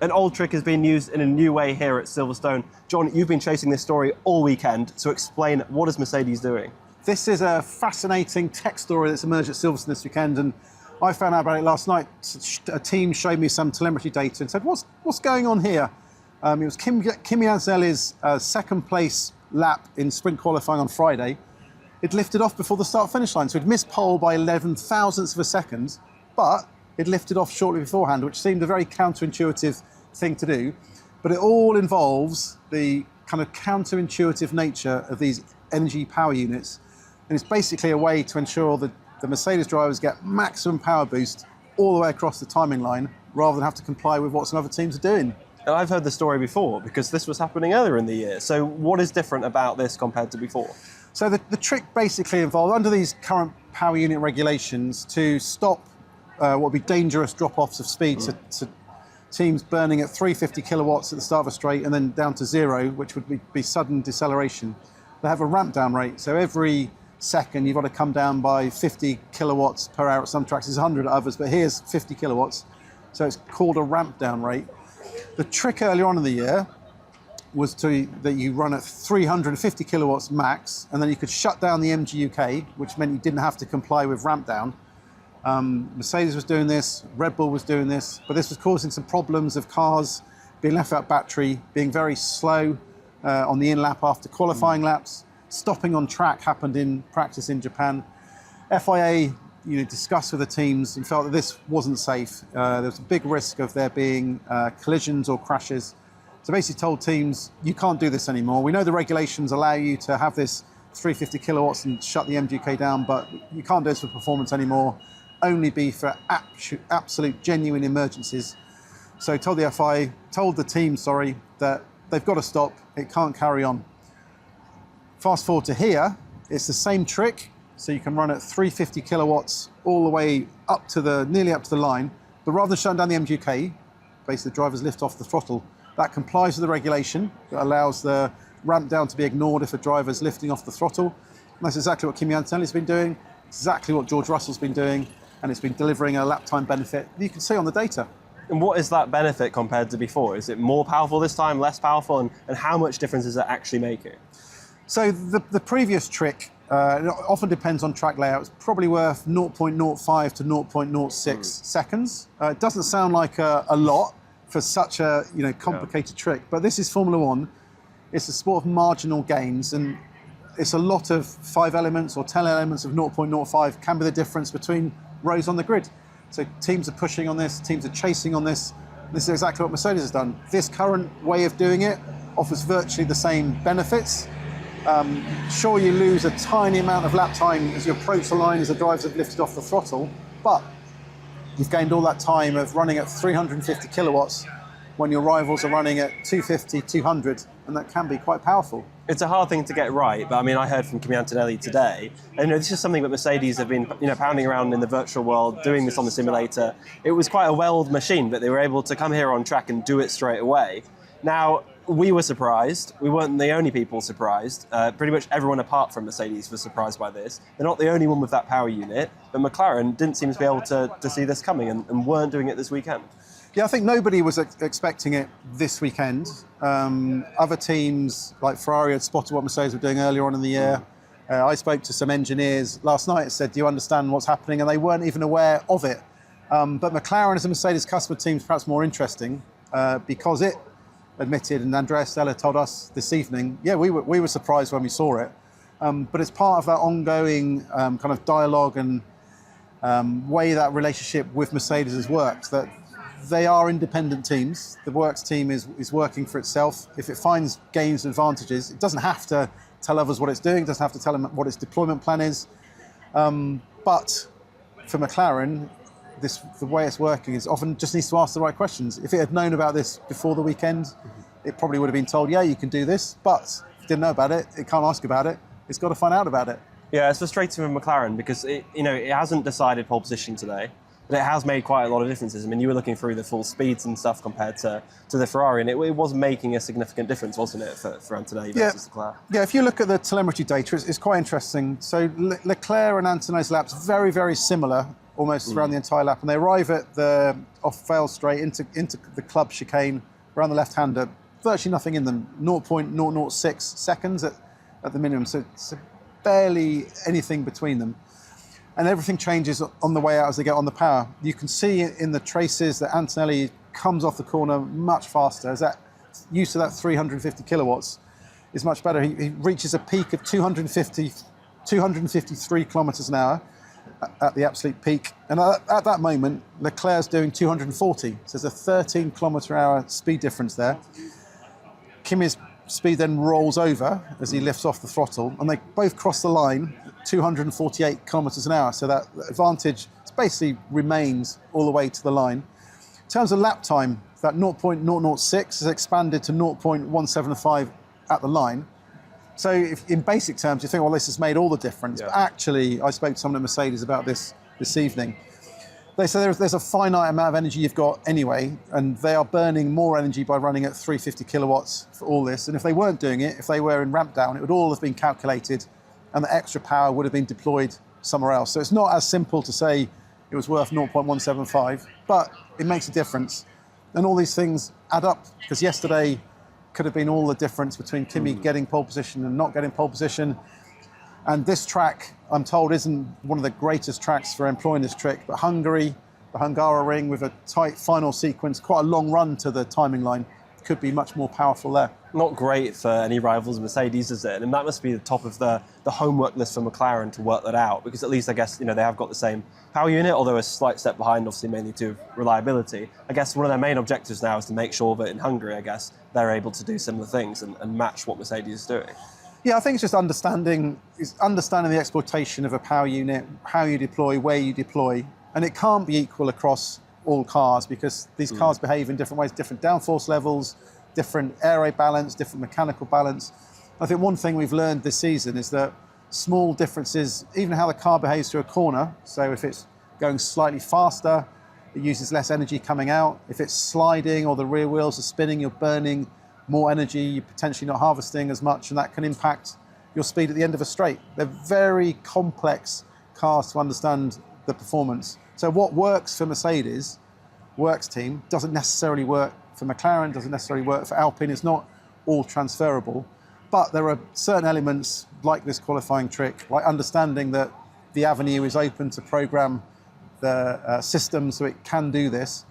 An old trick is being used in a new way here at Silverstone. John, you've been chasing this story all weekend, so explain, what is Mercedes doing? This is a fascinating tech story that's emerged at Silverstone this weekend, and I found out about it last night. A team showed me some telemetry data and said, what's going on here? It was Kimi Antonelli's second place lap in sprint qualifying on Friday. It lifted off before the start-finish line, so it missed pole by 11 thousandths of a second, but it lifted off shortly beforehand, which seemed a very counterintuitive thing to do. But it all involves the kind of counterintuitive nature of these energy power units. And it's basically a way to ensure that the Mercedes drivers get maximum power boost all the way across the timing line, rather than have to comply with what some other teams are doing. And I've heard the story before, because this was happening earlier in the year. So what is different about this compared to before? So the trick basically involved, under these current power unit regulations, to stop what would be dangerous drop-offs of speed, to teams burning at 350 kilowatts at the start of a straight and then down to 0, which would be sudden deceleration. They have a ramp down rate, so every second you've got to come down by 50 kilowatts per hour at some tracks. It's 100 at others, but here's 50 kilowatts. So it's called a ramp down rate. The trick earlier on in the year was that you run at 350 kilowatts max, and then you could shut down the MGU-K, which meant you didn't have to comply with ramp down. Mercedes was doing this, Red Bull was doing this, but this was causing some problems of cars being left without battery, being very slow on the in-lap after qualifying laps. Stopping on track happened in practice in Japan. FIA discussed with the teams and felt that this wasn't safe. There was a big risk of there being collisions or crashes. So basically told teams, you can't do this anymore. We know the regulations allow you to have this 350 kilowatts and shut the MGK down, but you can't do this for performance anymore. Only be for absolute genuine emergencies. So told the FIA, told the team, that they've got to stop. It can't carry on. Fast forward to here, it's the same trick. So you can run at 350 kilowatts all the way up to nearly up to the line, but rather than shutting down the MGK, basically the drivers lift off the throttle. That complies with the regulation that allows the ramp down to be ignored if a driver's lifting off the throttle. And that's exactly what Kimi Antonelli's been doing, exactly what George Russell's been doing, and it's been delivering a lap time benefit you can see on the data. And what is that benefit compared to before? Is it more powerful this time, less powerful, and how much difference is it actually making? So the previous trick, it often depends on track layout, it's probably worth 0.05 to 0.06 seconds. It doesn't sound like a lot for such a complicated trick, but this is Formula One. It's a sport of marginal gains, and it's a lot of 5 elements or 10 elements of 0.05 can be the difference between rows on the grid. So teams are pushing on this, teams are chasing on this. This is exactly what Mercedes has done. This current way of doing it offers virtually the same benefits. Sure, you lose a tiny amount of lap time as you approach the line as the drivers have lifted off the throttle, but you've gained all that time of running at 350 kilowatts when your rivals are running at 250, 200, and that can be quite powerful. It's a hard thing to get right, but I mean, I heard from Kimi Antonelli today, and this is something that Mercedes have been, pounding around in the virtual world, doing this on the simulator. It was quite a well-oiled machine, but they were able to come here on track and do it straight away. Now, we were surprised. We weren't the only people surprised. Pretty much everyone apart from Mercedes was surprised by this. They're not the only one with that power unit, but McLaren didn't seem to be able to see this coming and weren't doing it this weekend. Yeah, I think nobody was expecting it this weekend. Other teams like Ferrari had spotted what Mercedes were doing earlier on in the year. I spoke to some engineers last night and said, do you understand what's happening? And they weren't even aware of it. But McLaren as a Mercedes customer team is perhaps more interesting because it admitted, and Andrea Stella told us this evening, yeah, we were surprised when we saw it. But it's part of that ongoing kind of dialogue and way that relationship with Mercedes has worked, that they are independent teams. The works team is working for itself. If it finds gains and advantages, it doesn't have to tell others what it's doing, it doesn't have to tell them what its deployment plan is. But for McLaren, the way it's working is often just needs to ask the right questions. If it had known about this before the weekend, it probably would have been told, yeah, you can do this, but if it didn't know about it, it can't ask about it, it's got to find out about it. Yeah, it's frustrating with McLaren because it hasn't decided pole position today, but it has made quite a lot of differences. I mean, you were looking through the full speeds and stuff compared to the Ferrari, and it was making a significant difference, wasn't it, for Antonelli versus Leclerc? Yeah, if you look at the telemetry data, it's quite interesting. So Leclerc and Antonelli's laps very, very similar almost around the entire lap, and they arrive at the off Vale Straight into the club chicane around the left-hander. Virtually nothing in them, 0.006 seconds at the minimum, so it's barely anything between them. And everything changes on the way out as they get on the power. You can see in the traces that Antonelli comes off the corner much faster, as that use of that 350 kilowatts is much better. He reaches a peak of 253 kilometers an hour at the absolute peak. And at that moment, Leclerc's doing 240. So there's a 13 kilometer hour speed difference there. Kimi's speed then rolls over as he lifts off the throttle, and they both cross the line 248 kilometers an hour. So that advantage basically remains all the way to the line. In terms of lap time, that 0.006 has expanded to 0.175 at the line. So if, in basic terms, you think, well, this has made all the difference. Yeah. But actually, I spoke to someone at Mercedes about this evening. They say there's a finite amount of energy you've got anyway, and they are burning more energy by running at 350 kilowatts for all this. And if they weren't doing it, if they were in ramp down, it would all have been calculated, and the extra power would have been deployed somewhere else. So it's not as simple to say it was worth 0.175, but it makes a difference. And all these things add up, because yesterday could have been all the difference between Kimi getting pole position and not getting pole position. And this track, I'm told, isn't one of the greatest tracks for employing this trick, but Hungary, the Hungaroring with a tight final sequence, quite a long run to the timing line, could be much more powerful there. Not great for any rivals Mercedes, is it? And that must be the top of the homework list for McLaren to work that out, because at least I guess, they have got the same power unit, although a slight step behind, obviously mainly to reliability. I guess one of their main objectives now is to make sure that in Hungary, I guess, they're able to do similar things and match what Mercedes is doing. Yeah, I think it's just understanding the exploitation of a power unit, how you deploy, where you deploy, and it can't be equal across all cars, because these cars behave in different ways, different downforce levels, different aero balance, different mechanical balance. I think one thing we've learned this season is that small differences, even how the car behaves through a corner, so if it's going slightly faster, it uses less energy coming out. If it's sliding or the rear wheels are spinning, you're burning more energy, you're potentially not harvesting as much, and that can impact your speed at the end of a straight. They're very complex cars to understand the performance. So what works for Mercedes, works team, doesn't necessarily work for McLaren, doesn't necessarily work for Alpine. It's not all transferable. But there are certain elements like this qualifying trick, like understanding that the avenue is open to program the system so it can do this,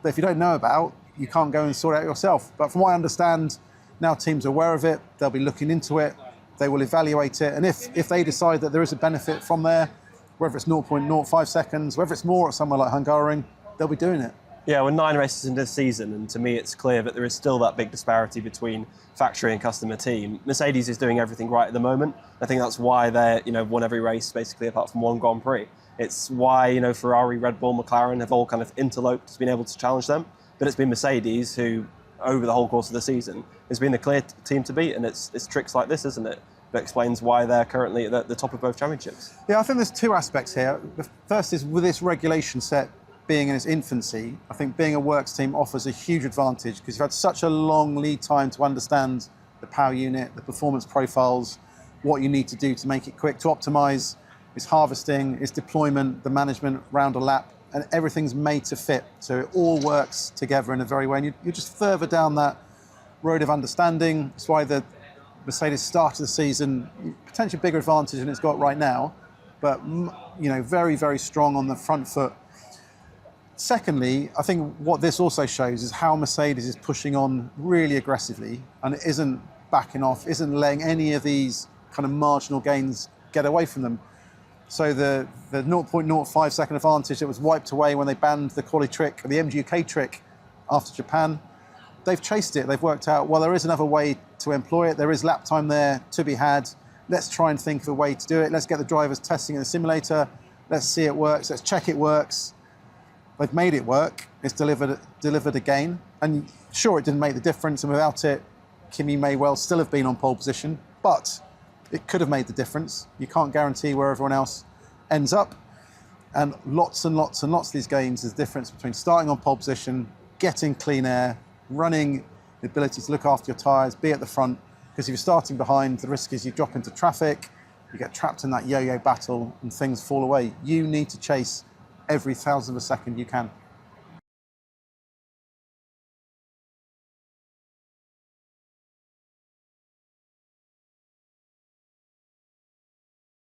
that if you don't know about, you can't go and sort it out yourself. But from what I understand, now teams are aware of it, they'll be looking into it, they will evaluate it, and if they decide that there is a benefit from there, whether it's 0.05 seconds, whether it's more at somewhere like Hungaroring, they'll be doing it. Yeah, we're 9 races into the season, and to me it's clear that there is still that big disparity between factory and customer team. Mercedes is doing everything right at the moment. I think that's why they're, won every race basically apart from one Grand Prix. It's why, Ferrari, Red Bull, McLaren have all kind of interloped to being able to challenge them. But it's been Mercedes who, over the whole course of the season, has been the clear team to beat, and it's tricks like this, isn't it, that explains why they're currently at the top of both championships. Yeah, I think there's two aspects here. The first is, with this regulation set being in its infancy, I think being a works team offers a huge advantage, because you've had such a long lead time to understand the power unit, the performance profiles, what you need to do to make it quick, to optimize its harvesting, its deployment, the management round a lap, and everything's made to fit. So it all works together in a very way. And you're just further down that road of understanding. That's why the Mercedes started the season potentially bigger advantage than it's got right now, but very, very strong on the front foot. Secondly, I think what this also shows is how Mercedes is pushing on really aggressively, and it isn't backing off, isn't letting any of these kind of marginal gains get away from them. So the 0.05 second advantage that was wiped away when they banned the quali trick, the MGU-K trick after Japan, they've chased it. They've worked out, well, there is another way to employ it. There is lap time there to be had. Let's try and think of a way to do it. Let's get the drivers testing in the simulator. Let's see it works. Let's check it works. They've made it work. It's delivered again. And sure, it didn't make the difference, and without it, Kimi may well still have been on pole position, but it could have made the difference. You can't guarantee where everyone else ends up. And lots and lots and lots of these games, there's a difference between starting on pole position, getting clean air, running the ability to look after your tyres, be at the front. Because if you're starting behind, the risk is you drop into traffic, you get trapped in that yo-yo battle and things fall away. You need to chase every thousandth of a second you can.